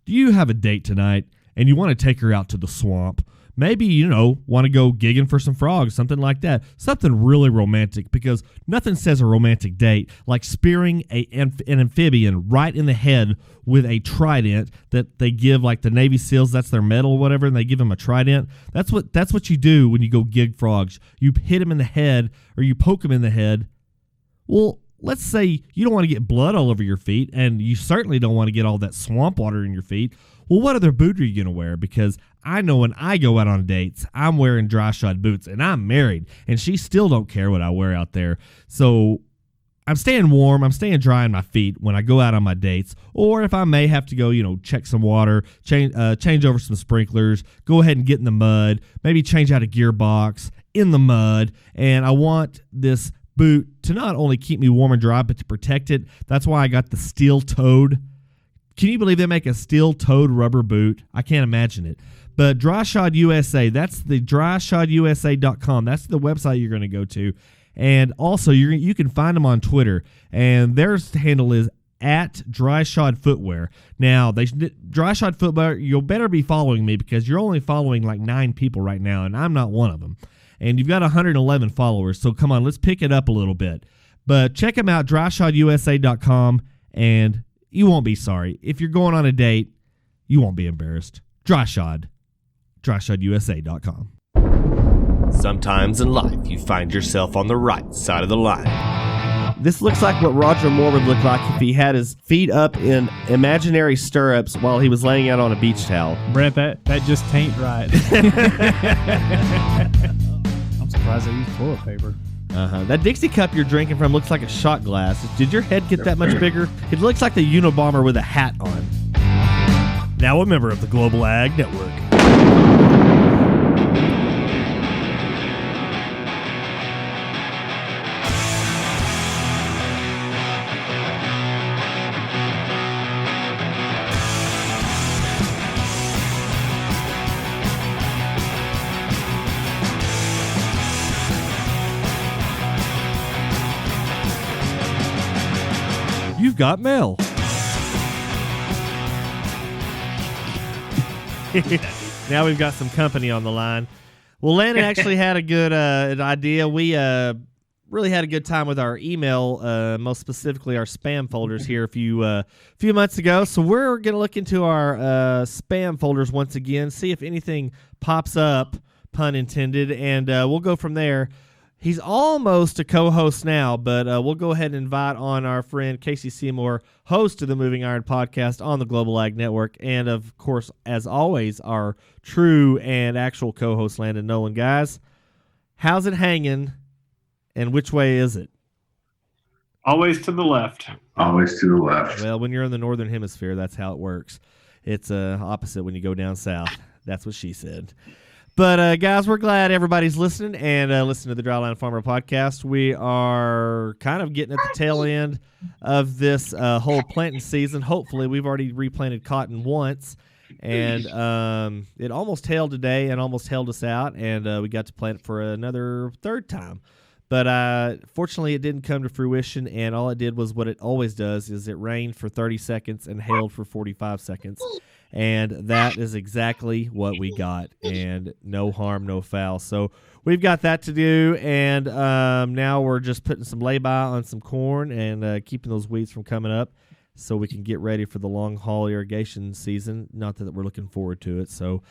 Do you have a date tonight and you want to take her out to the swamp? Maybe, want to go gigging for some frogs, something like that. Something really romantic, because nothing says a romantic date like spearing an amphibian right in the head with a trident that they give, like the Navy SEALs, that's their medal or whatever, and they give them a trident. That's what you do when you go gig frogs. You hit them in the head, or you poke them in the head. Well, let's say you don't want to get blood all over your feet, and you certainly don't want to get all that swamp water in your feet. Well, what other boot are you going to wear? Because I know when I go out on dates, I'm wearing dry shod boots, and I'm married, and she still don't care what I wear out there. So I'm staying warm, I'm staying dry on my feet when I go out on my dates, or if I may have to go, check some water, change over some sprinklers, go ahead and get in the mud, maybe change out a gearbox in the mud, and I want this boot to not only keep me warm and dry, but to protect it. That's why I got the steel-toed. Can you believe they make a steel-toed rubber boot? I can't imagine it. But Dry Shod USA, that's the dryshodusa.com. That's the website you're going to go to. And also, you can find them on Twitter. And their handle is at Dry Shod Footwear. Now, Dry Shod Footwear, you'll better be following me, because you're only following like 9 people right now, and I'm not one of them. And you've got 111 followers, so come on, let's pick it up a little bit. But check them out, dryshodusa.com, and you won't be sorry. If you're going on a date, you won't be embarrassed. Dry Shod. dryshodusa.com. Sometimes in life, you find yourself on the right side of the line. This looks like what Roger Moore would look like if he had his feet up in imaginary stirrups while he was laying out on a beach towel. Brent, that just ain't right. I'm surprised they used toilet paper. That Dixie cup you're drinking from looks like a shot glass. Did your head get that much bigger? It looks like the Unabomber with a hat on. Now a member of the Global Ag Network. You've got mail. Now we've got some company on the line. Well, Landon actually had a good idea. We really had a good time with our email, most specifically our spam folders here a few months ago. So we're going to look into our spam folders once again, see if anything pops up, pun intended, and we'll go from there. He's almost a co-host now, but we'll go ahead and invite on our friend Casey Seymour, host of the Moving Iron podcast on the Global Ag Network, and of course, as always, our true and actual co-host Landon Nolan. Guys, how's it hanging, and which way is it? Always to the left. Always to the left. Well, when you're in the northern hemisphere, that's how it works. It's opposite when you go down south. That's what she said. But, guys, we're glad everybody's listening and listening to the Dryland Farmer podcast. We are kind of getting at the tail end of this whole planting season. Hopefully, we've already replanted cotton once, and it almost hailed today and almost held us out, and we got to plant it for another third time. But fortunately, it didn't come to fruition, and all it did was what it always does, is it rained for 30 seconds and hailed for 45 seconds. And that is exactly what we got, and no harm, no foul. So we've got that to do, and now we're just putting some lay-by on some corn and keeping those weeds from coming up so we can get ready for the long-haul irrigation season. Not that we're looking forward to it. So,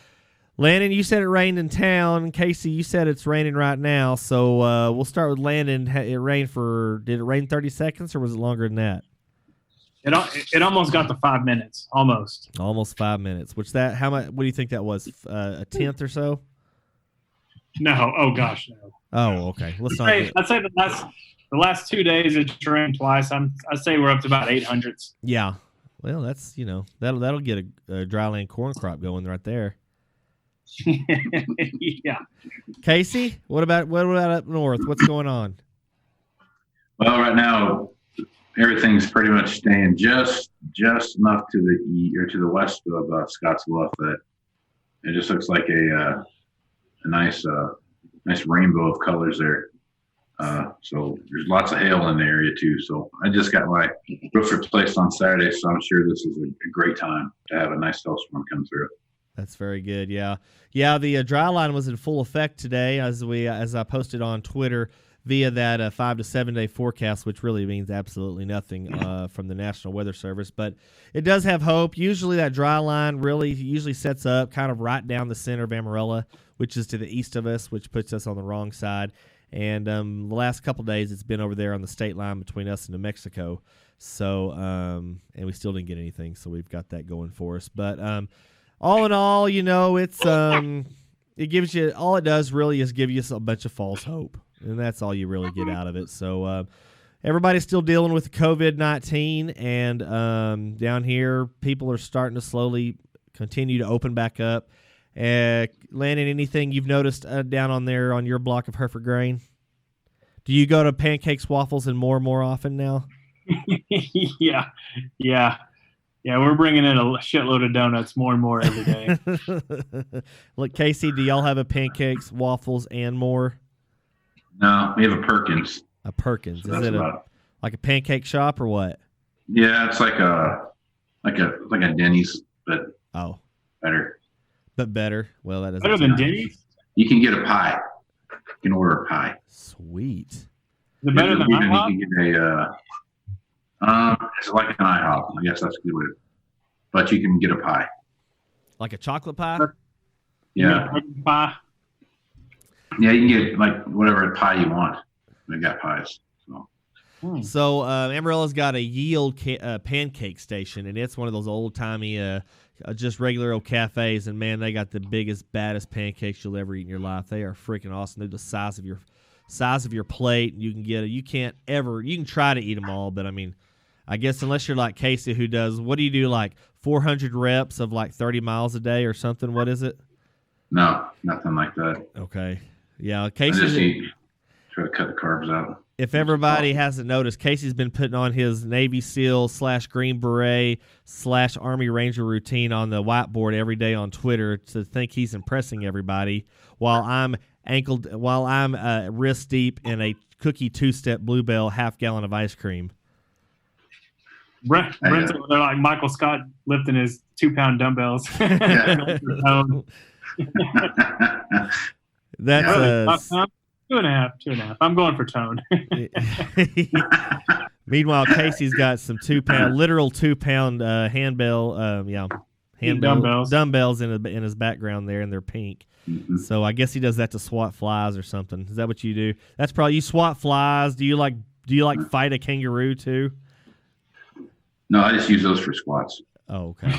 Landon, you said it rained in town. Casey, you said it's raining right now. So we'll start with Landon. Did it rain 30 seconds, or was it longer than that? It almost got to 5 minutes, almost. Almost 5 minutes. How much? What do you think that was? A tenth or so? No. Oh gosh, no. Oh, okay. I'd say the last 2 days it's rained twice. I'd say we're up to about 800s. Yeah. Well, that's that'll get a dryland corn crop going right there. Yeah. Casey, what about up north? What's going on? Well, right now, everything's pretty much staying just enough to the west of Scotts Bluff that it just looks like a nice rainbow of colors there. So there's lots of hail in the area too. So I just got my roof replaced on Saturday, so I'm sure this is a great time to have a nice snowstorm come through. That's very good. Yeah. The dry line was in full effect today, as I posted on Twitter via that 5 to 7 day forecast, which really means absolutely nothing from the National Weather Service. But it does have hope. Usually that dry line usually sets up kind of right down the center of Amarillo, which is to the east of us, which puts us on the wrong side. And the last couple of days, it's been over there on the state line between us and New Mexico. So, and we still didn't get anything, so we've got that going for us. But all in all, it's it gives you, all it does really is give you a bunch of false hope, and that's all you really get out of it. So everybody's still dealing with COVID-19, and down here, people are starting to slowly continue to open back up. Landon, anything you've noticed down on there on your block of Hereford Grain? Do you go to Pancakes, Waffles, and more often now? Yeah. We're bringing in a shitload of donuts more and more every day. Look, Casey, do y'all have a Pancakes, Waffles, and more? No, we have a Perkins. A Perkins. So is it like a pancake shop or what? Yeah, it's like a Denny's, but better. But better. Well, that is better than Denny's. You can get a pie. You can order a pie. Sweet. Is it better than IHOP? You can get it's like an IHOP. I guess that's a good way. But you can get a pie. Like a chocolate pie? Yeah. Pie. Yeah, you can get like whatever pie you want. They got pies. So Amarillo's got a Yield pancake station, and it's one of those old-timey, just regular old cafes, and, man, they got the biggest, baddest pancakes you'll ever eat in your life. They are freaking awesome. They're the size of your plate. You can try to eat them all, but, I mean, I guess unless you're like Casey, who does, what do you do, like 400 reps of like 30 miles a day or something? What is it? No, nothing like that. Okay. Yeah, Casey. Try to cut the carbs out. If everybody hasn't noticed, Casey's been putting on his Navy SEAL / Green Beret / Army Ranger routine on the whiteboard every day on Twitter to think he's impressing everybody, while I'm wrist deep in a cookie 2-step Bluebell half-gallon of ice cream. Brent's over there like Michael Scott lifting his 2-pound dumbbells. That's 2.5. I'm going for tone. Meanwhile, Casey's got some 2-pound dumbbells in his background there, and they're pink. Mm-hmm. So I guess he does that to swat flies or something. Is that what you do? That's probably, you swat flies. Do you like fight a kangaroo too? No, I just use those for squats. Oh, okay.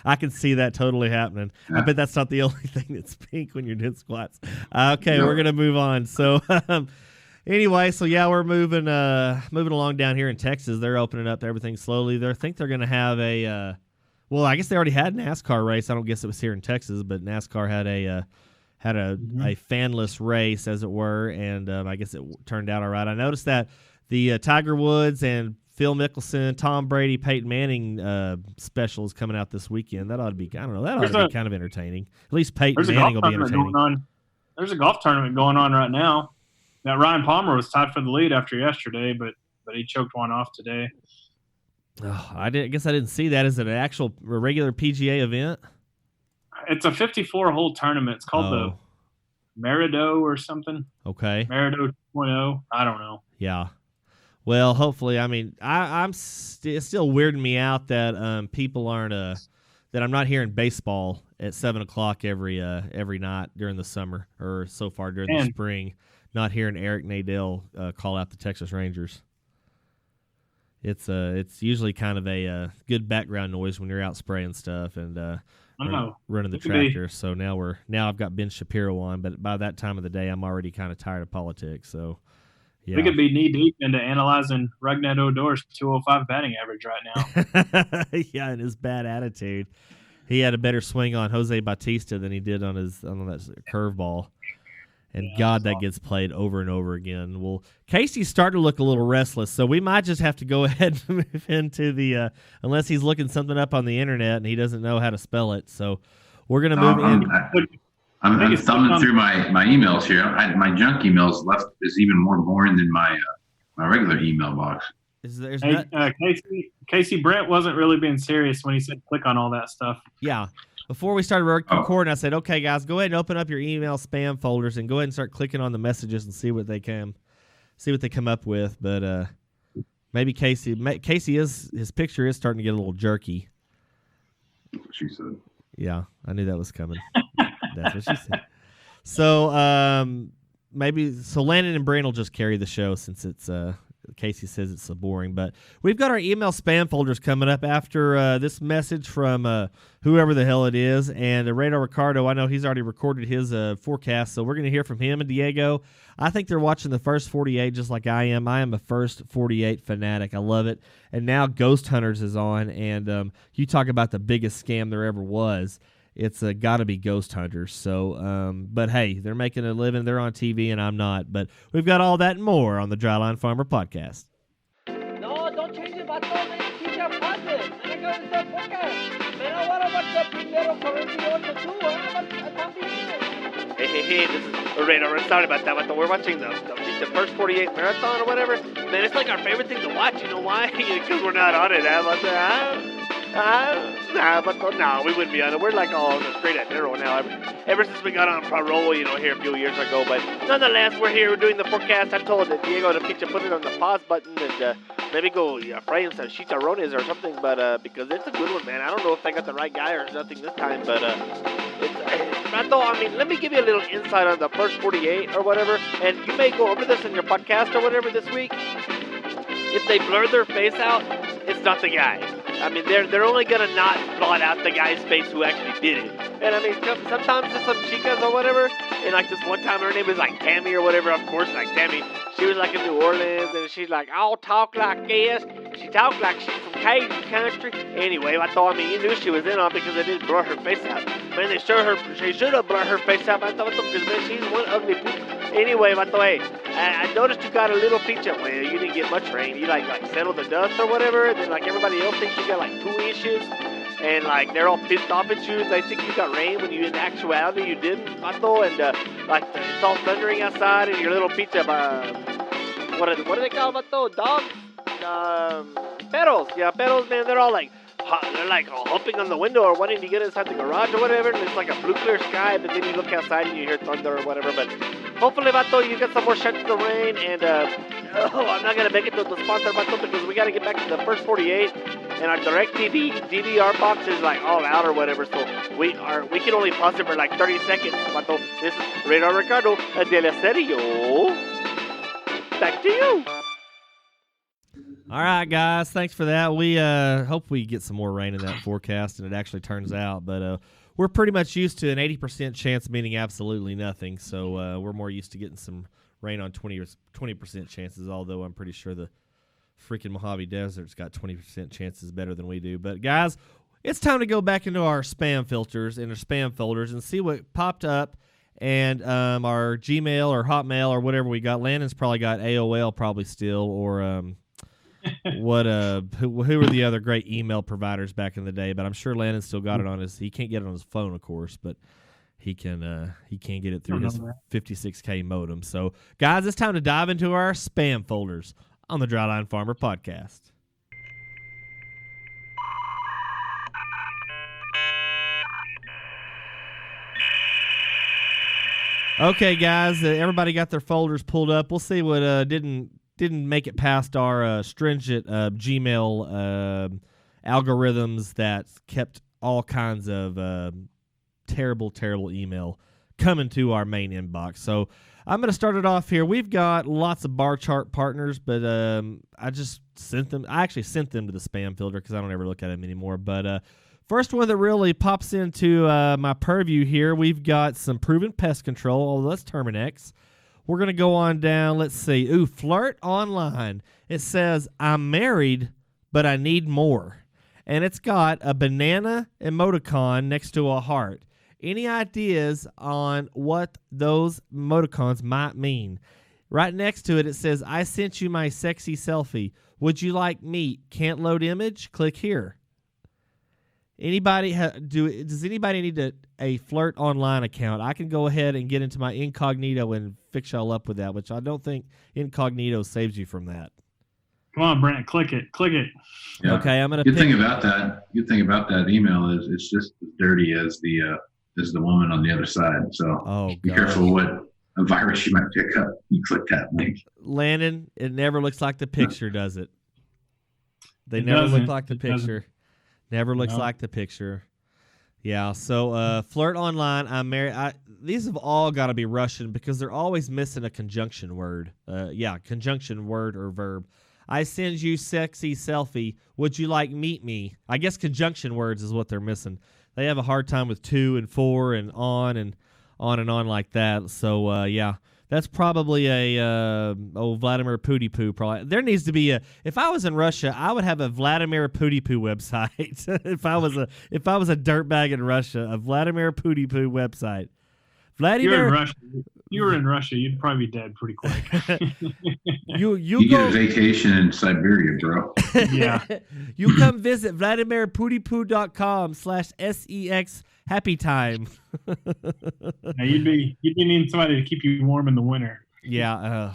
I can see that totally happening. Yeah. I bet that's not the only thing that's pink when you're doing squats. Okay, We're going to move on. So anyway, we're moving along down here in Texas. They're opening up everything slowly. I think they're going to have I guess they already had a NASCAR race. I don't guess it was here in Texas, but NASCAR had a fanless race, as it were, and I guess it turned out all right. I noticed that the Tiger Woods and Phil Mickelson, Tom Brady, Peyton Manning special is coming out this weekend. That ought to be, I don't know, that ought to be kind of entertaining. At least Peyton Manning will be entertaining. There's a golf tournament going on right now. Now, Ryan Palmer was tied for the lead after yesterday, but he choked one off today. Oh, I guess I didn't see that. Is it a regular PGA event? It's a 54-hole tournament. It's called the Merido or something. Okay. Merido 2.0. I don't know. Yeah. Well, hopefully, I mean, it's still weirding me out that people aren't that I'm not hearing baseball at 7:00 every night during the summer, or so far during the spring. Not hearing Eric Nadel call out the Texas Rangers. It's usually kind of a good background noise when you're out spraying stuff and running the tractor. So now I've got Ben Shapiro on, but by that time of the day, I'm already kind of tired of politics. So. Yeah. We could be knee deep into analyzing Rougned Odor's 205 batting average right now. Yeah, and his bad attitude. He had a better swing on Jose Bautista than he did on that curveball. And that gets played over and over again. Well, Casey's starting to look a little restless, so we might just have to go ahead and move into the unless he's looking something up on the internet and he doesn't know how to spell it. So we're going to move in. I'm thumbing through my emails here. My junk emails left is even more boring than my regular email box. Casey Brent wasn't really being serious when he said click on all that stuff. Yeah. Before we started recording, I said, okay, guys, go ahead and open up your email spam folders and go ahead and start clicking on the messages and see what they come up with. But maybe his picture is starting to get a little jerky. That's what she said. Yeah, I knew that was coming. That's what she said. So Landon and Brand will just carry the show since it's Casey says it's so boring. But we've got our email spam folders coming up after this message from whoever the hell it is. And Radar Ricardo, I know he's already recorded his forecast, so we're going to hear from him and Diego. I think they're watching the first 48 just like I am. I am a first 48 fanatic. I love it. And now Ghost Hunters is on, and you talk about the biggest scam there ever was. It's got to be Ghost Hunters. So, but hey, they're making a living. They're on TV, and I'm not. But we've got all that and more on the Dryline Farmer Podcast. No, don't change it, vato. Keep your positive. Tiene que ser podcast. Pero ahora what's primero 48 Hey, this is Radar. Sorry about that, but we're watching the first 48 marathon or whatever. Man, it's like our favorite thing to watch. You know why? Because we're not on it. No, we wouldn't be on it. We're like all straight at narrow now. Ever since we got on Pro, here a few years ago. But nonetheless, we're here doing the forecast. I told Diego to put it on the pause button and maybe go fry some chicharrones or something. But because it's a good one, man. I don't know if I got the right guy or nothing this time. But let me give you a little insight on the first 48 or whatever. And you may go over this in your podcast or whatever this week. If they blur their face out, it's not the guy. I mean, they're only gonna not blot out the guy's face who actually did it. And I mean, sometimes there's some chicas or whatever, and like this one time her name was like Tammy or whatever. Of course, like Tammy, she was like in New Orleans, and she's like, I'll talk like this. She talked like she's from Cajun country. Anyway, you knew she was in on because they didn't blur her face out. Man, they should have blurred her face out. Because man, she's one ugly poop. Anyway, hey, I noticed you got a little picture. Well, you didn't get much rain. You like settled the dust or whatever. And then like everybody else thinks you got like 2 inches. And like they're all pissed off at you. They think you got rain when you in actuality you didn't, vato. And it's all thundering outside and your little pizza. What do they call vato? Dogs? Perros. Yeah, perros, man. They're all like all humping on the window or wanting to get inside the garage or whatever, and it's like a blue clear sky, but then you look outside and you hear thunder or whatever. But hopefully, vato, you get some more chances of rain, and I'm not going to make it to the sponsor, vato, because we got to get back to the first 48, and our DirecTV DVR box is like all out or whatever, so we can only pause it for like 30 seconds, vato. This is Radar Ricardo de la Serio. Back to you. All right, guys. Thanks for that. We hope we get some more rain in that forecast, and it actually turns out. But we're pretty much used to an 80% chance, meaning absolutely nothing. So we're more used to getting some rain on 20% chances, although I'm pretty sure the freaking Mojave Desert's got 20% chances better than we do. But, guys, it's time to go back into our spam filters and our spam folders and see what popped up. And our Gmail or Hotmail or whatever we got. Landon's probably got AOL probably still, or who were the other great email providers back in the day? But I'm sure Landon still got it on his. He can't get it on his phone, of course, but he can get it through his 56K modem. So, guys, it's time to dive into our spam folders on the Dryline Farmer Podcast. Okay, guys, everybody got their folders pulled up. We'll see what didn't make it past our stringent Gmail algorithms that kept all kinds of terrible email coming to our main inbox. So I'm going to start it off here. We've got lots of bar chart partners, but I just sent them. I actually sent them to the spam filter because I don't ever look at them anymore. But first one that really pops into my purview here, we've got some Proven Pest Control. Oh, that's Terminex. We're going to go on down. Let's see. Flirt Online. It says, I'm married, but I need more. And it's got a banana emoticon next to a heart. Any ideas on what those emoticons might mean? Right next to it, it says, I sent you my sexy selfie. Would you like meat? Can't load image? Click here. Does anybody need a Flirt Online account? I can go ahead and get into my incognito and fix y'all up with that, which I don't think incognito saves you from that. Come on, Brent, click it. Yeah. Okay, I'm gonna. Good thing about that email is it's just as dirty as the woman on the other side. So be careful what a virus you might pick up. You click that link. Landon, it never looks like the picture, does it? They It never look doesn't. like the It doesn't. picture. Never looks like the picture. Yeah. So Flirt Online. I'm married. These have all got to be Russian because they're always missing a conjunction word. Conjunction word or verb. I send you sexy selfie. Would you like meet me? I guess conjunction words is what they're missing. They have a hard time with to and for and on and on like that. So that's probably a Vladimir Pooty Poo. Probably there needs to be a. If I was in Russia, I would have a Vladimir Pooty Poo website. if I was a dirtbag in Russia, a Vladimir Pooty Poo website. Vladimir. You were in Russia, you'd probably be dead pretty quick. You get a vacation in Siberia, bro. Yeah. You come visit VladimirPootyPoo.com/sex happy time. Now you'd be needing somebody to keep you warm in the winter. Yeah,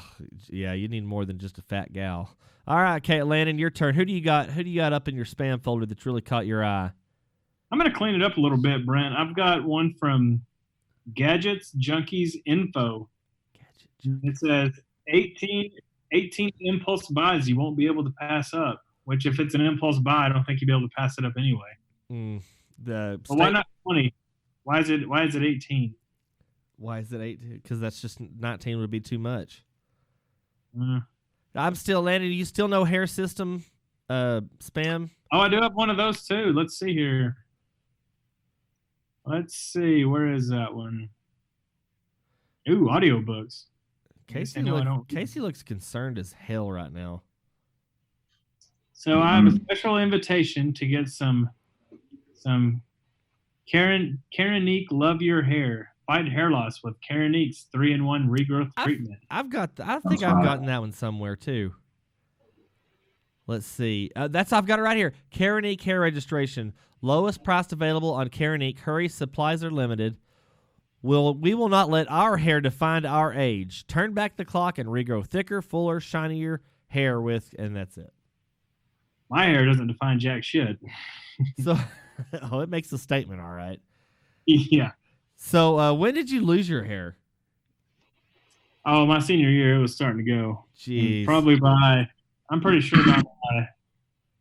you need more than just a fat gal. All right, Kate Landon, your turn. Who do you got up in your spam folder that's really caught your eye? I'm gonna clean it up a little bit, Brent. I've got one from Gadgets Junkies Info. It says 18 impulse buys you won't be able to pass up. Which, if it's an impulse buy, I don't think you'd be able to pass it up anyway. Why not 20? Why is it 18? Why is it 18? Because that's just 19 would be too much. Mm. I'm still landing. You still know hair system spam? Oh, I do have one of those too. Let's see here. Let's see. Where is that one? Ooh, audiobooks. Casey looks concerned as hell right now. So I have a special invitation to get some Karenique Love Your Hair. Fight hair loss with Karenique's 3-in-1 regrowth treatment. I think I've gotten that one somewhere too. Let's see. I've got it right here. Karenique hair registration. Lowest price available on Karenique. Hurry, supplies are limited. We will not let our hair define our age. Turn back the clock and regrow thicker, fuller, shinier hair with, and that's it. My hair doesn't define jack shit. So, it makes a statement, all right. Yeah. So, when did you lose your hair? Oh, my senior year, it was starting to go. Jeez. I'm pretty sure by my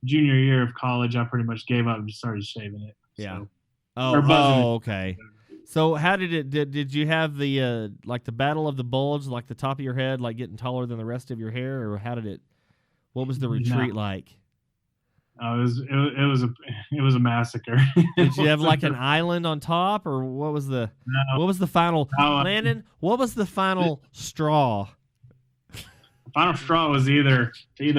junior year of college, I pretty much gave up and just started shaving it. Yeah. So. Okay. So how did it? Did you have the like the battle of the bulge, like the top of your head, like getting taller than the rest of your hair, or how did it? What was the retreat like? Oh, it was a massacre. Did you have like an island on top, or what was the final? Landon, what was the final straw? The final straw was either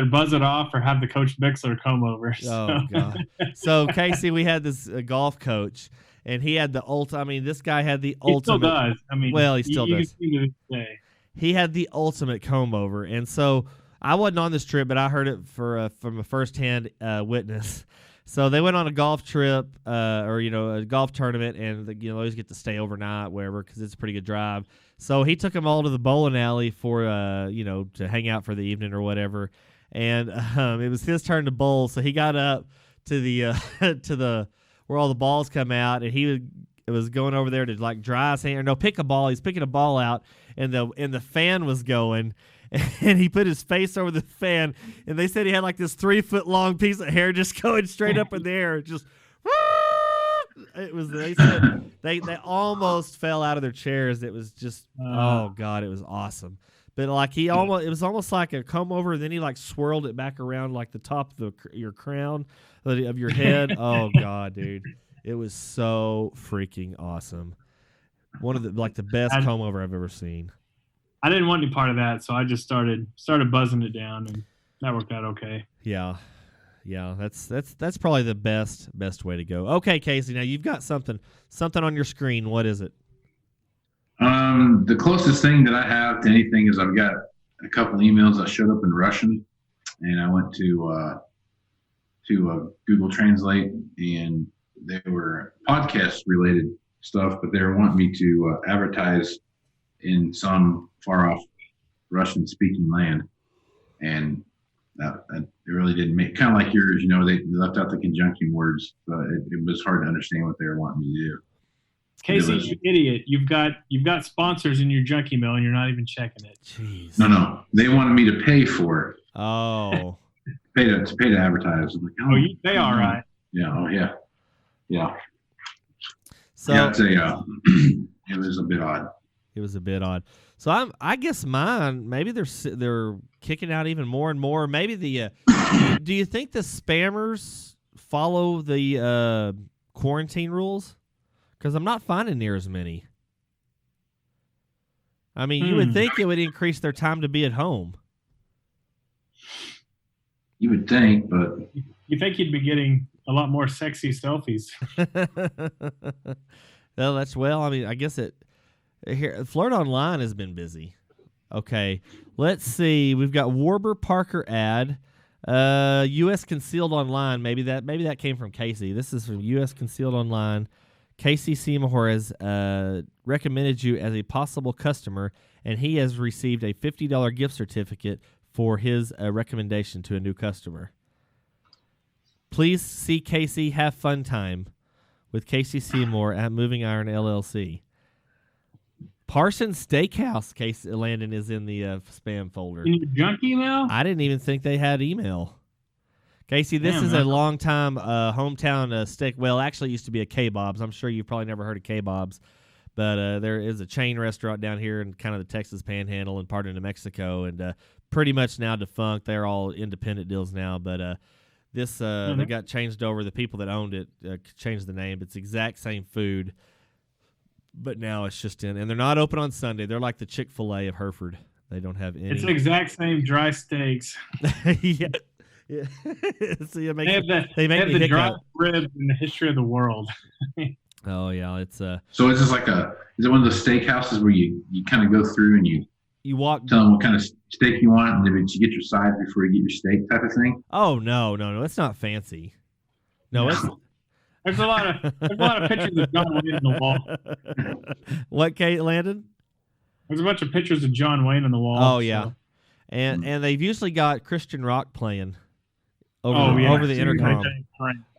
buzz it off or have the Coach Bixler come over. So. Oh God! So Casey, we had this golf coach. And he had the ultimate. I mean, this guy had the ultimate. He still does. I mean, well, he still does. He had the ultimate comb over, and so I wasn't on this trip, but I heard it from a firsthand witness. So they went on a golf trip, or a golf tournament, and they always get to stay overnight wherever because it's a pretty good drive. So he took them all to the bowling alley for to hang out for the evening or whatever, and it was his turn to bowl. So he got up to the where all the balls come out, and he was going over there to like dry his hand. Or no, pick a ball. He's picking a ball out, and the fan was going, and he put his face over the fan, and they said he had like this 3-foot long piece of hair just going straight up in the air, just. It was. They said they almost fell out of their chairs. It was just. Oh God, it was awesome. But like it was almost like a comb over, and then he like swirled it back around like the top of your crown of your head. Oh God, dude, it was so freaking awesome. One of the best comb over I've ever seen. I didn't want any part of that, so I just started buzzing it down, and that worked out okay. Yeah, that's probably the best way to go. Okay, Casey, now you've got something on your screen. What is it? The closest thing that I have to anything is I've got a couple emails that showed up in Russian, and I went to Google Translate, and they were podcast related stuff, but they were wanting me to advertise in some far off Russian speaking land, and that it really didn't make, kind of like yours. They left out the conjunction words, but it was hard to understand what they were wanting me to do. Casey, you idiot! You've got sponsors in your junkie mail, and you're not even checking it. Jeez. No, they wanted me to pay for it. Oh. pay to advertise. I'm like, you pay all right. Yeah. Yeah. So yeah, it's it was a bit odd. It was a bit odd. So I guess mine, maybe they're kicking out even more and more. Maybe the do you think the spammers follow the quarantine rules? Because I'm not finding near as many. I mean, you would think it would increase their time to be at home. You would think, but you think you'd be getting a lot more sexy selfies. Well, I mean, I guess here Flirt Online has been busy. Okay, let's see. We've got Warber Parker ad. U.S. Concealed Online. Maybe that came from Casey. This is from U.S. Concealed Online. Casey Seymour has recommended you as a possible customer, and he has received a $50 gift certificate for his recommendation to a new customer. Please see Casey have fun time with Casey Seymour at Moving Iron LLC. Parsons Steakhouse, Casey Landon, is in the spam folder. In your junk email? I didn't even think they had email. Casey, this is a long-time hometown steak. Well, actually, it used to be a K-Bob's. I'm sure you've probably never heard of K-Bob's, but there is a chain restaurant down here in kind of the Texas Panhandle and part of New Mexico, and pretty much now defunct. They're all independent deals now, but this they got changed over. The people that owned it changed the name. It's the exact same food, but now it's just and they're not open on Sunday. They're like the Chick-fil-A of Hereford. They don't have any. It's the exact same dry steaks. Yeah. Yeah. See, they have the dry ribs in the history of the world. Oh yeah, it's So is this like is it one of those steakhouses where you kind of go through and you walk, tell them what kind of steak you want, and then you get your sides before you get your steak type of thing? Oh no, it's not fancy. No, it's there's a lot of pictures of John Wayne on the wall. What, Kate Landon? There's a bunch of pictures of John Wayne on the wall. Oh yeah, so. and they've usually got Christian rock playing over the intercom.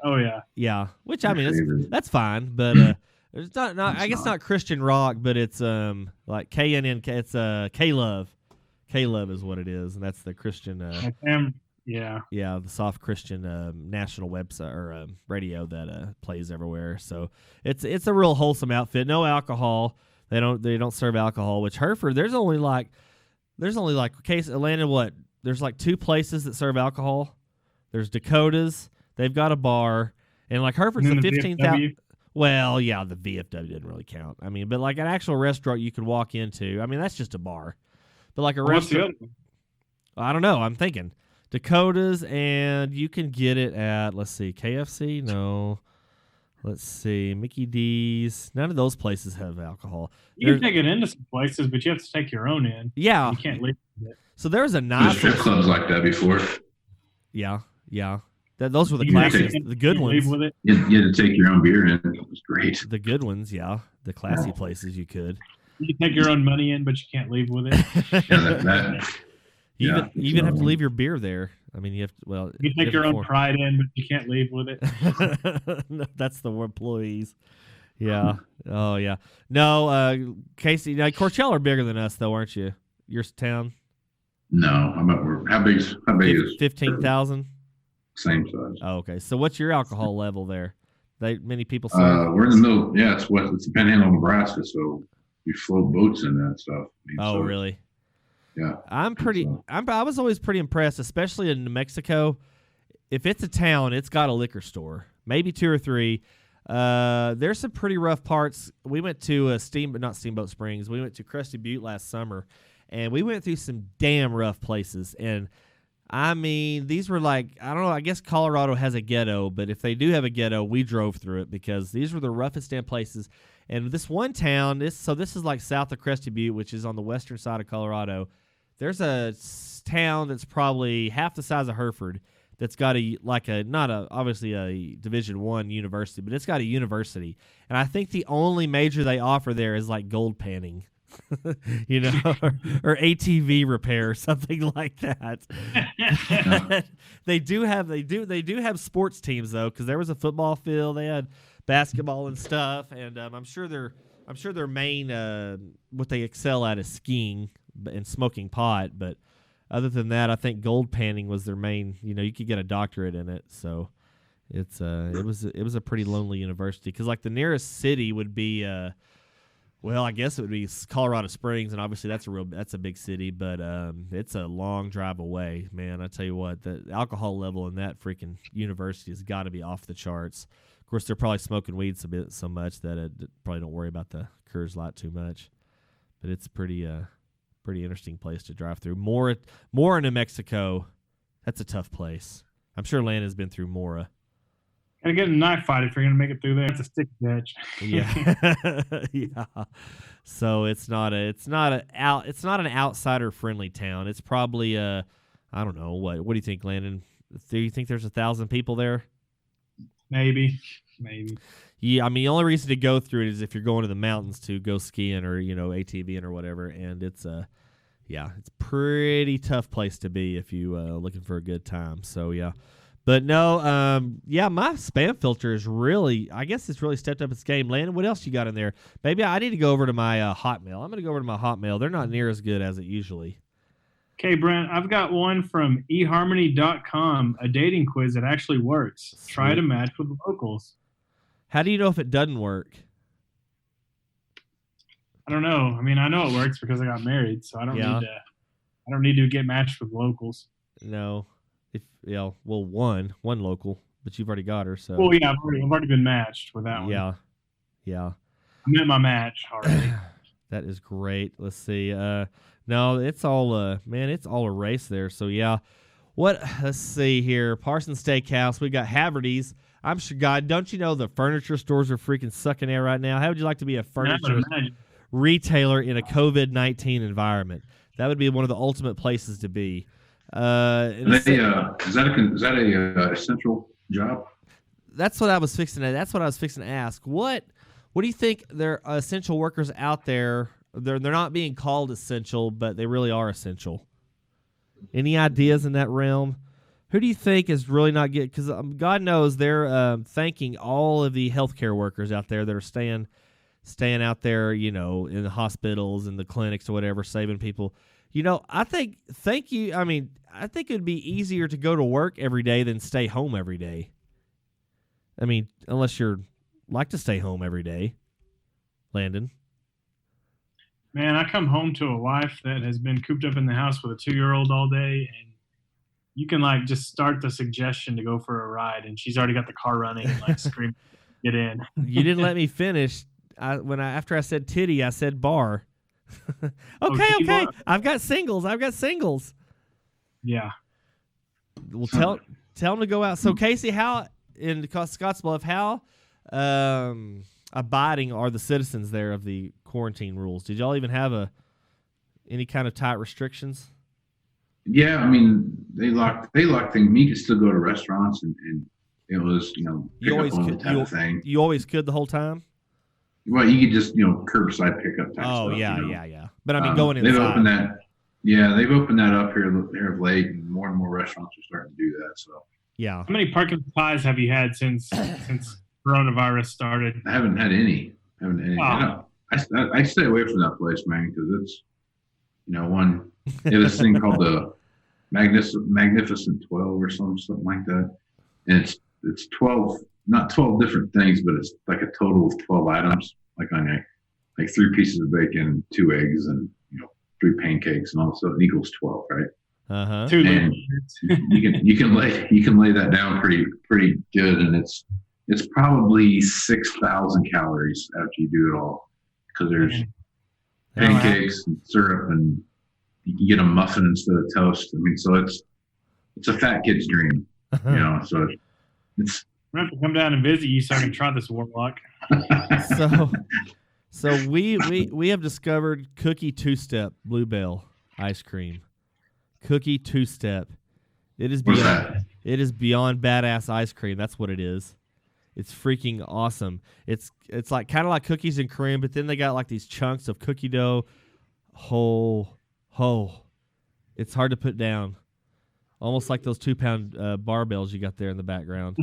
Oh yeah, yeah. Which I mean, that's fine, but it's not I guess not Christian rock, but it's like KNN. It's K-Love. K-Love is what it is, and that's the Christian. Yeah, the soft Christian national website or radio that plays everywhere. So it's a real wholesome outfit. No alcohol. They don't serve alcohol. Which Hereford, there's only like case Atlanta. What? There's like 2 places that serve alcohol. There's Dakota's. They've got a bar, and like Hereford's the 15,000. Well, yeah, the VFW didn't really count. I mean, but like an actual restaurant you could walk into. I mean, that's just a bar. But like a restaurant, I don't know. I'm thinking Dakota's, and you can get it at, let's see, KFC. No, let's see, Mickey D's. None of those places have alcohol. You can take it into some places, but you have to take your own in. Yeah, you can't leave it. So there's a nice strip clubs like that before. Yeah. Those were the classics, the good ones. With it. You had to take your own beer in. It was great. The good ones, yeah. The classy places you could. You can take your own money in, but you can't leave with it. You even have to leave your beer there. I mean, you have to. Well, you can take your own pride in, but you can't leave with it. No, that's the employees. Yeah. Oh yeah. No, Casey. Now, Coachella are bigger than us, though, aren't you? Your town. No, how big is 15,000? Same size. Oh, okay. So what's your alcohol level there? Many people serve? We're in the middle. Yeah, it's the Panhandle, Nebraska, so we float boats in that stuff. Really? Yeah. I was always pretty impressed, especially in New Mexico. If it's a town, it's got a liquor store, maybe 2 or 3. There's some pretty rough parts. We went to not Steamboat Springs. We went to Krusty Butte last summer. And we went through some damn rough places. And, I mean, these were like, I don't know, I guess Colorado has a ghetto. But if they do have a ghetto, we drove through it because these were the roughest damn places. And this one town, this is like south of Krusty Butte, which is on the western side of Colorado. There's a town that's probably half the size of Hereford that's got obviously a Division I university, but it's got a university. And I think the only major they offer there is like gold panning. or ATV repair or something like that. They do have sports teams though, because there was a football field. They had basketball and stuff, and I'm sure their main what they excel at is skiing and smoking pot. But other than that, I think gold panning was their main. You could get a doctorate in it, so it was a pretty lonely university, because like the nearest city would be. Well, I guess it would be Colorado Springs, and obviously that's a big city, but it's a long drive away, man. I tell you what, the alcohol level in that freaking university has got to be off the charts. Of course, they're probably smoking weed so much that it probably don't worry about the Coors Light too much. But it's pretty interesting place to drive through. Mora, New Mexico, that's a tough place. I'm sure Landon's been through Mora. Gotta get in a knife fight if you're gonna make it through there. It's a stick match. Yeah, yeah. So it's not an outsider friendly town. It's probably I don't know what do you think, Landon? Do you think there's 1,000 people there? Maybe. Yeah, I mean the only reason to go through it is if you're going to the mountains to go skiing or ATVing or whatever, and it's it's a pretty tough place to be if you looking for a good time. So yeah. But no, my spam filter is I guess it's really stepped up its game. Landon, what else you got in there? Maybe I need to go over to my Hotmail. I'm going to go over to my Hotmail. They're not near as good as it usually. Okay, Brent, I've got one from eharmony.com, a dating quiz that actually works. Sweet. Try to match with locals. How do you know if it doesn't work? I don't know. I mean, I know it works because I got married, so I don't need to get matched with locals. No. One local, but you've already got her. So. Well, yeah, I've already been matched with that one. Yeah. I met my match already. That is great. Let's see. No, it's all it's all a race there. So yeah. Let's see here. Parsons Steakhouse. We got Haverty's. I'm sure, God, don't you know the furniture stores are freaking sucking air right now? How would you like to be a furniture retailer in a COVID-19 environment? That would be one of the ultimate places to be. Is that a essential job? That's what I was fixing to ask. What do you think there are essential workers out there? They're not being called essential, but they really are essential. Any ideas in that realm? Who do you think is really not getting? Because God knows they're thanking all of the healthcare workers out there that are staying out there, in the hospitals and the clinics or whatever, saving people. I think it'd be easier to go to work every day than stay home every day. I mean, unless you're like to stay home every day, Landon. Man, I come home to a wife that has been cooped up in the house with a 2-year-old all day, and you can just start the suggestion to go for a ride, and she's already got the car running and screaming, "Get in!" You didn't let me finish. After I said titty, I said bar. Okay. Bar. I've got singles. Yeah. Well, tell them to go out. So, Casey, how in Scottsbluff, how abiding are the citizens there of the quarantine rules? Did y'all even have any kind of tight restrictions? Yeah, I mean they locked things. Me could still go to restaurants and it was pick up only type of thing. You always could the whole time. Well, you could just curbside pickup type stuff. Oh yeah. But I mean, going inside. They've opened that. Yeah, they've opened that up here of late, and more restaurants are starting to do that. So yeah. How many pumpkin pies have you had since coronavirus started? I haven't had any. Oh. I stay away from that place, man, because it's they have this thing called the Magnificent 12 or something like that, and it's 12. Not 12 different things, but it's like a total of 12 items, like 3 pieces of bacon, 2 eggs, and 3 pancakes, and all so it equals 12, right? Uh-huh. And you can lay that down pretty good, and it's probably 6,000 calories after you do it all, because there's pancakes and syrup, and you can get a muffin instead of toast. I mean, so it's a fat kid's dream, So it's. I'm going to have to come down and visit you so I can try this warlock. So we have discovered Cookie Two-Step Bluebell ice cream. Cookie Two-Step. It is What's that? It is beyond badass ice cream. That's what it is. It's freaking awesome. It's like kind of like cookies and cream, but then they got like these chunks of cookie dough. It's hard to put down. Almost like those 2-pound barbells you got there in the background.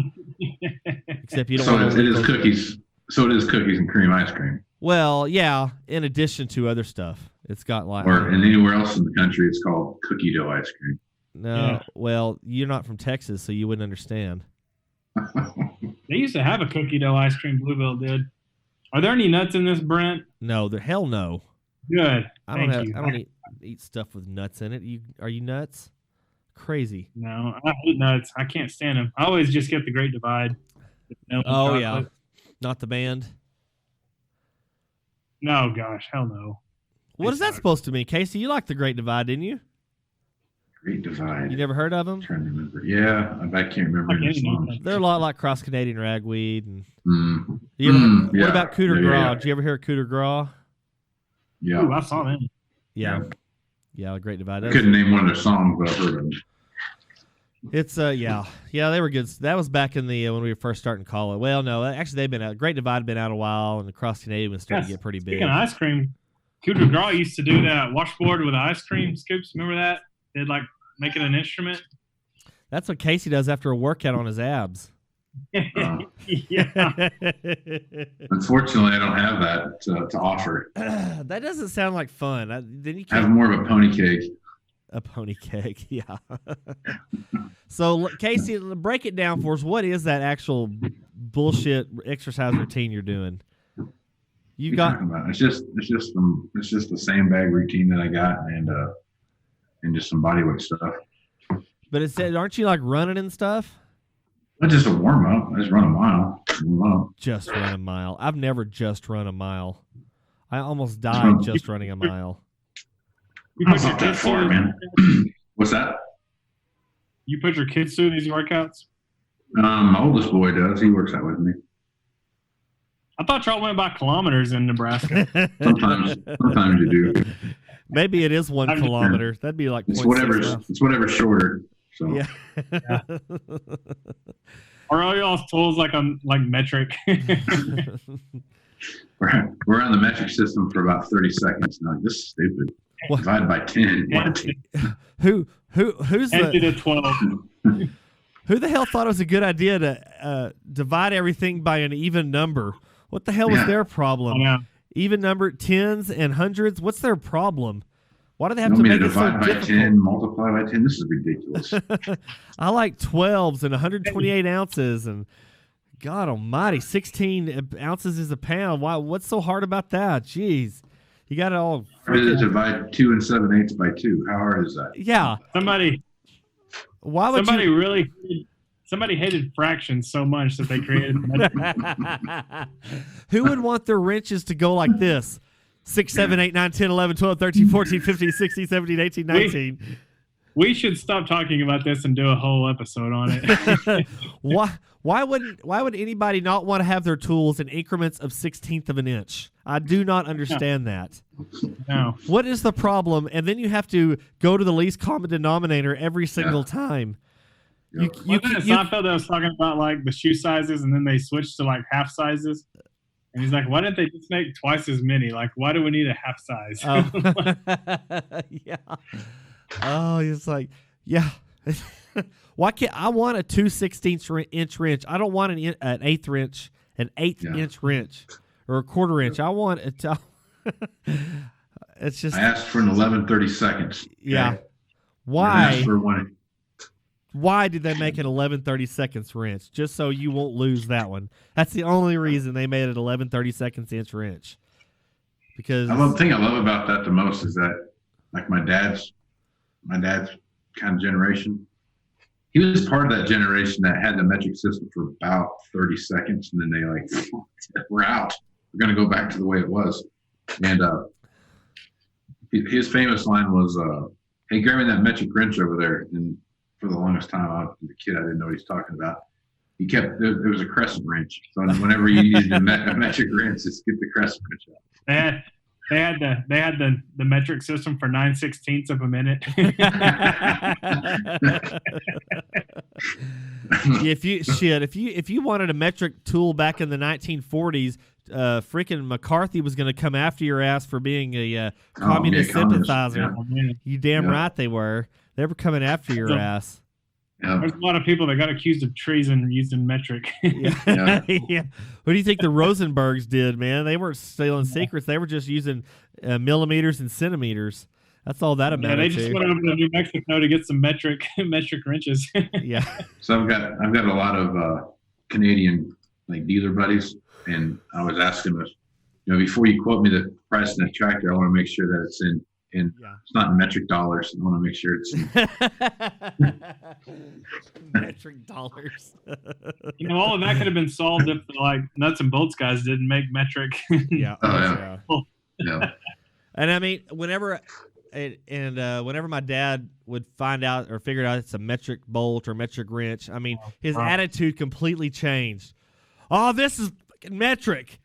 Except you don't. So it is cookies. So it is cookies and cream ice cream. Well, yeah. In addition to other stuff, it's got like. Or and anywhere else in the country, it's called cookie dough ice cream. No, Yeah. well, you're not from Texas, so you wouldn't understand. They used to have a cookie dough ice cream. Bluebell did. Are there any nuts in this, Brent? No, the hell no. Good. I don't Thank you. I don't eat stuff with nuts in it. Are you nuts? Crazy. No, I hate nuts. I can't stand them. I always just get the Great Divide. No Oh chocolate. yeah, not the band. No, gosh, hell no. What is that supposed to mean, Casey? You like the Great Divide, didn't you? Great Divide. You never heard of them? I'm trying to remember. Yeah, I can't remember I any can't songs. even- They're a lot like Cross Canadian Ragweed. And Mm. you ever, Mm, what yeah. about Coup de Yeah, Grace? yeah. Did you ever hear of Coup de Grace? Yeah. Ooh, I saw them. Yeah, the Great Divide. I couldn't name one of their songs, but I've heard of them. It's yeah, they were good. That was back in the when we were first starting college. Well, no, actually they've been out. Great Divide had been out a while, and the Cross Canadian was starting to get pretty big. Speaking of ice cream, Coup de Grace used to do that washboard with ice cream scoops. Remember that? They'd like make it an instrument. That's what Casey does after a workout on his abs. Yeah. Unfortunately, I don't have that to offer. That doesn't sound like fun. Then you I have can't more of a pony cake. a pony cake. Yeah. So Casey, break it down for us. What is that actual bullshit exercise routine you're doing? You What got are you talking about? It's just the sandbag routine that I got and just some body weight stuff. But it said, aren't you like running and stuff? That's just a warm up. I just run a mile. Warm up. Just run a mile. I've never just run a mile. I almost died just running a mile. You I'm put your not that kids far, through man. What's that? You put your kids through these workouts? My oldest boy does. He works out with me. I thought y'all went by kilometers in Nebraska. Sometimes you do. Maybe it is 1 I'm just- kilometer. That'd be like It's 0.6 whatever's miles. it's whatever's shorter. So Yeah. Are all y'all's tools like metric? we're on the metric system for about 30 seconds. Now, this is stupid. What? Divide by 10. What? Who's Empty the to 12. who the hell thought it was a good idea to divide everything by an even number? What the hell was Yeah. their I problem? know. Even number tens and hundreds. What's their problem? Why do they You have want to me to make it so divide by difficult? 10, multiply by 10? This is ridiculous. I like 12s and 128 ounces and God Almighty, 16 ounces is a pound. Why? What's so hard about that? Jeez, you got it all. Or is it divide 2 7/8 by 2? How hard is that? Yeah. Somebody hated fractions so much that they created metric. Who would want their wrenches to go like this? 6, 7, 8, 9, 10, 11, 12, 13, 14, 15, 16, 17, 18, 19. We should stop talking about this and do a whole episode on it. Why would anybody not want to have their tools in increments of 1/16 of an inch? I do not understand that. No. What is the problem? And then you have to go to the least common denominator every single time. Yep. Wasn't it Seinfeld that was talking about like the shoe sizes and then they switched to like half sizes? And he's like, why didn't they just make twice as many? Like, why do we need a half size? Yeah. Oh, it's like, yeah. Why can't I want a 2/16 inch wrench? I don't want an eighth wrench, an eighth Yeah. inch wrench, or a quarter inch. I want it. It's just I asked for an 11/32. Okay? yeah. I asked Why? for one. Why did they make an 11/32 wrench? Just so you won't lose that one. That's the only reason they made it 11/32 inch wrench. Because The thing I love about that the most is that, like my dad's kind of generation, he was part of that generation that had the metric system for about 30 seconds, and then they like, we're out. We're going to go back to the way it was. And his famous line was, "Hey, grab me that metric wrench over there." And for the longest time, I was a kid, I didn't know what he's talking about. He kept there was a crescent wrench, so whenever you needed a metric wrench, just get the crescent wrench out. They had the metric system for 9/16 of a minute. if you wanted a metric tool back in the 1940s, freaking McCarthy was going to come after your ass for being a communist sympathizer. Yeah. You damn right they were. They were coming after your ass. Yeah. There's a lot of people that got accused of treason using metric. Yeah. Yeah. What do you think the Rosenbergs did, man? They weren't stealing secrets. They were just using millimeters and centimeters. That's all that amounted they just to. went over to New Mexico to get some metric wrenches. Yeah. So I've got a lot of Canadian like dealer buddies, and I was asking us, before you quote me the price of that tractor, I want to make sure that it's in it's not in metric dollars. I want to make sure it's in metric dollars. All of that could have been solved if like nuts and bolts guys didn't make metric. Yeah. Yeah. And I mean, whenever my dad would find out or figure out it's a metric bolt or metric wrench, I mean, his attitude completely changed. Oh, this is fucking metric.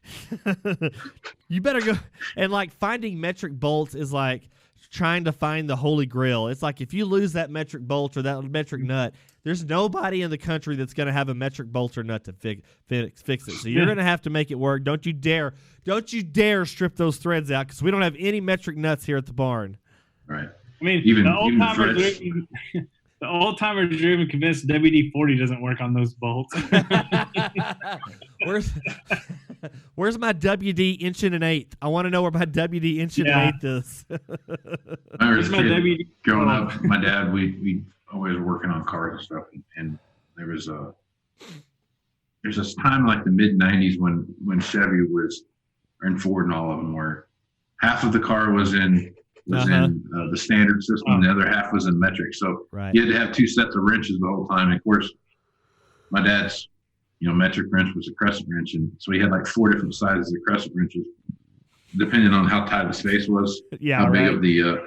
You better go. And like finding metric bolts is like trying to find the holy grail. It's like if you lose that metric bolt or that metric nut, there's nobody in the country that's going to have a metric bolt or nut to fix it. So you're going to have to make it work. Don't you dare strip those threads out because we don't have any metric nuts here at the barn. Right. I mean, Even the old timers are even convinced WD-40 doesn't work on those bolts. Where's my WD inch and an eighth? I want to know where my WD inch and an eighth is. I was a kid, growing up, my dad, we always were working on cars and stuff, and there's this time like the mid '90s when Chevy was, and Ford and all of them were, half of the car was in the standard system, and the other half was in metric. So you had to have two sets of wrenches the whole time. And of course, my dad's metric wrench was a crescent wrench, and so he had like 4 different sizes of crescent wrenches, depending on how tight the space was, how big of the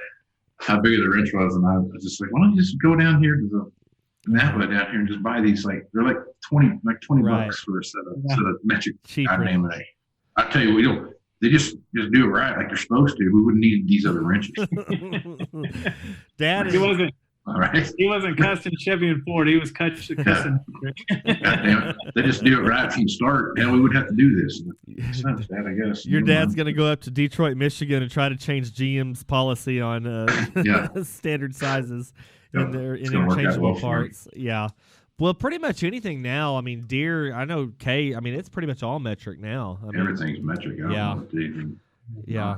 wrench was. And I was just like, why don't you just go down here to the Napa down here and just buy these? Like they're like 20 bucks for a set of metric. Goddamn it! I tell you, they just do it right like they're supposed to. We wouldn't need these other wrenches. Dad, He wasn't cussing Chevy and Ford. He was cussing. Goddamn, they just do it right from the start, and we would have to do this. Makes sense, Dad, I guess. Your dad's going to go up to Detroit, Michigan, and try to change GM's policy on standard sizes in their interchangeable parts. Yeah. Well, pretty much anything now. I mean, Deere, I know K. I mean, it's pretty much all metric now. I mean, everything's metric. Yeah.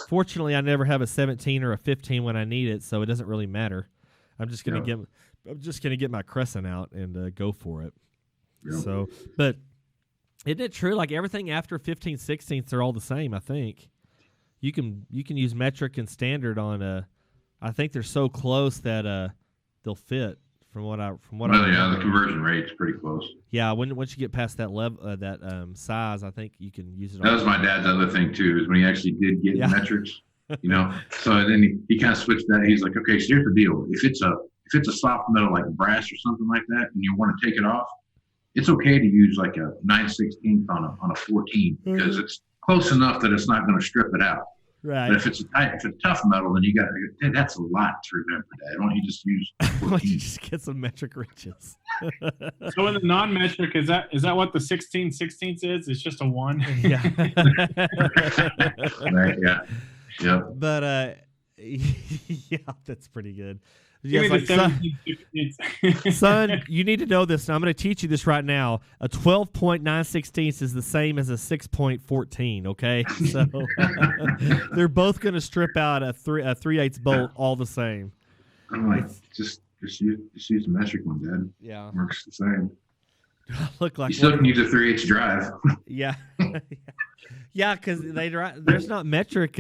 Fortunately, I never have a 17 or a 15 when I need it, so it doesn't really matter. I'm just gonna get my crescent out and go for it. Yep. So, but isn't it true? Like everything after 15, 16, they're all the same. I think you can use metric and standard on I think they're so close that they'll fit. From what I the conversion rate's pretty close. Yeah, once you get past that level, size, I think you can use it. That was my dad's other thing too, is when he actually did get metrics. So then he kind of switched that. He's like, okay, so here's the deal: if it's a soft metal like brass or something like that, and you want to take it off, it's okay to use like a 9/16 on a 14 because it's close enough that it's not going to strip it out. Right. But if it's tough metal, then you got to. That's a lot to remember, Dad. Why don't you just use? Why don't you just get some metric wrenches? So in the non-metric, is that what the 16/16 is? It's just a 1. Yeah. Right. Yeah. Yeah. But yeah, that's pretty good. Yes, like, son, you need to know this. And I'm going to teach you this right now. A 12.916 is the same as a 6.14. Okay, so they're both going to strip out a 3/8 bolt all the same. I'm like, just use the metric one, Dad. Yeah, works the same. Look like you still can use a 3/8 drive. Yeah, yeah, because there's not metric.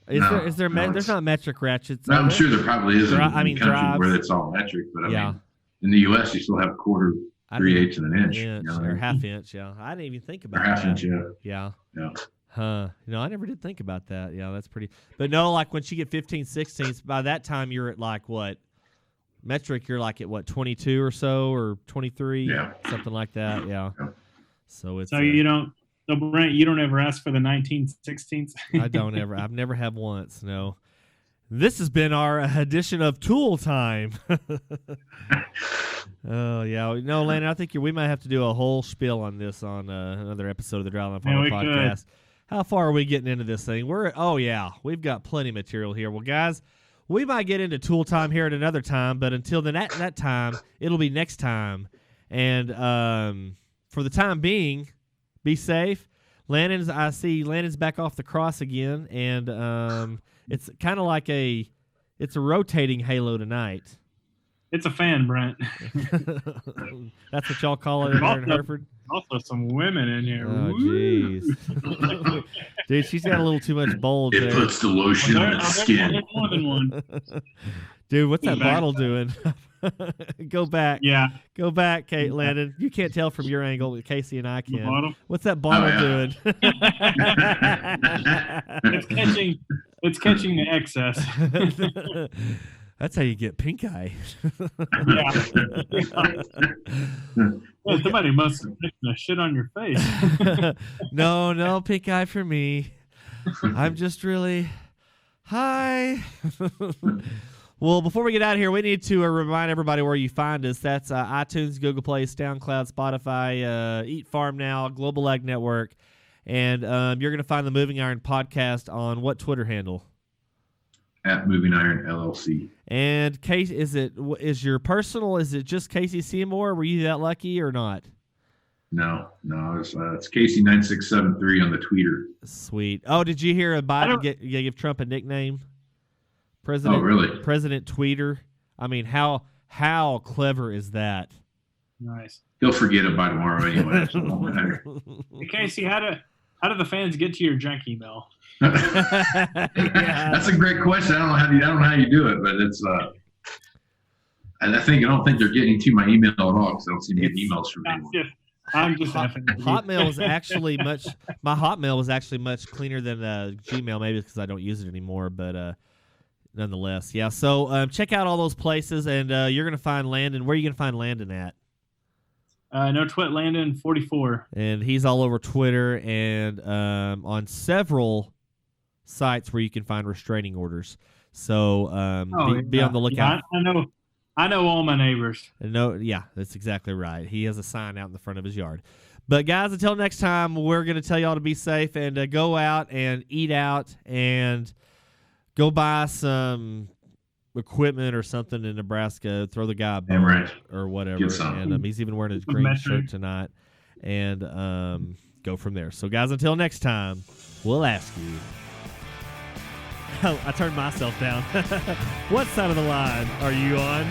There's not metric ratchets. I'm sure there probably is in countries drives. where it's all metric, but I mean, in the U.S. you still have quarter, 3/8 and an inch, or half inch. Yeah, I didn't even think about that. Half inch, yeah. Huh? I never did think about that. Yeah, that's pretty. But no, like once you get 15/16, by that time you're at like what? Metric, you're like at what, 22 or so, or 23, something like that. Yeah. Yeah. So it's you don't So Brent, you don't ever ask for the 1916s. I don't ever. I've never had once. No. This has been our edition of Tool Time. Oh yeah, no, Landon. I think we might have to do a whole spiel on this on another episode of the Dryland Farmer podcast. How far are we getting into this thing? We've got plenty of material here. Well, guys, we might get into Tool Time here at another time, but until that time, it'll be next time. And for the time being, be safe. I see Landon's back off the cross again, and it's kind of like it's a rotating halo tonight. It's a fan, Brent. That's what y'all call it here in Hereford? Also some women in here. Oh, jeez. Dude, she's got a little too much bulge there. It puts the lotion on its skin. There's more than one. Dude, what's that bottle doing? Go back. Yeah. Go back, Kate Landon. You can't tell from your angle, but Casey and I can. What's that bottle doing? It's catching the excess. That's how you get pink eye. Yeah. Somebody must have taken a shit on your face. No, pink eye for me. I'm just really hi. Well, before we get out of here, we need to remind everybody where you find us. That's iTunes, Google Play, SoundCloud, Spotify, Eat Farm Now, Global Ag Network. And you're going to find the Moving Iron podcast on what Twitter handle? At Moving Iron LLC. And Case, is your personal? Is it just Casey Seymour? Were you that lucky or not? No, it's Casey9673 on the Twitter. Sweet. Oh, did you hear Biden give Trump a nickname? President. Oh, really? President Tweeter. I mean, how clever is that? Nice. He'll forget it by tomorrow anyway. So it won't matter. Hey, Casey, how do the fans get to your junk email? That's a great question. I don't know how you do it, but it's and I don't think they're getting to my email at all because I don't seem to get emails from anyone. I'm just Hotmail was actually my Hotmail was actually much cleaner than Gmail, maybe because I don't use it anymore, but nonetheless, yeah. So check out all those places, and you're gonna find Landon. Where are you gonna find Landon at? No Twit Landon 44, and he's all over Twitter and on several sites where you can find restraining orders. So be on the lookout. Yeah, I know all my neighbors. That's exactly right. He has a sign out in the front of his yard. But guys, until next time, we're going to tell y'all to be safe and go out and eat out and go buy some equipment or something in Nebraska. Throw the guy a bone right. or whatever. And he's even wearing his green shirt tonight. And go from there. So guys, until next time, we'll ask you. Oh, I turned myself down. What side of the line are you on?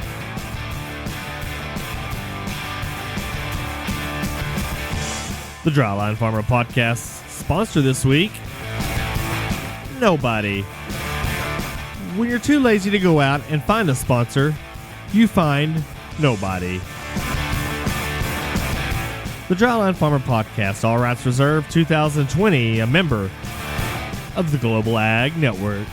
The Dryline Farmer Podcast sponsor this week. Nobody. When you're too lazy to go out and find a sponsor, you find nobody. The Dryline Farmer Podcast, all rights reserved, 2020, a member of the Global Ag Network.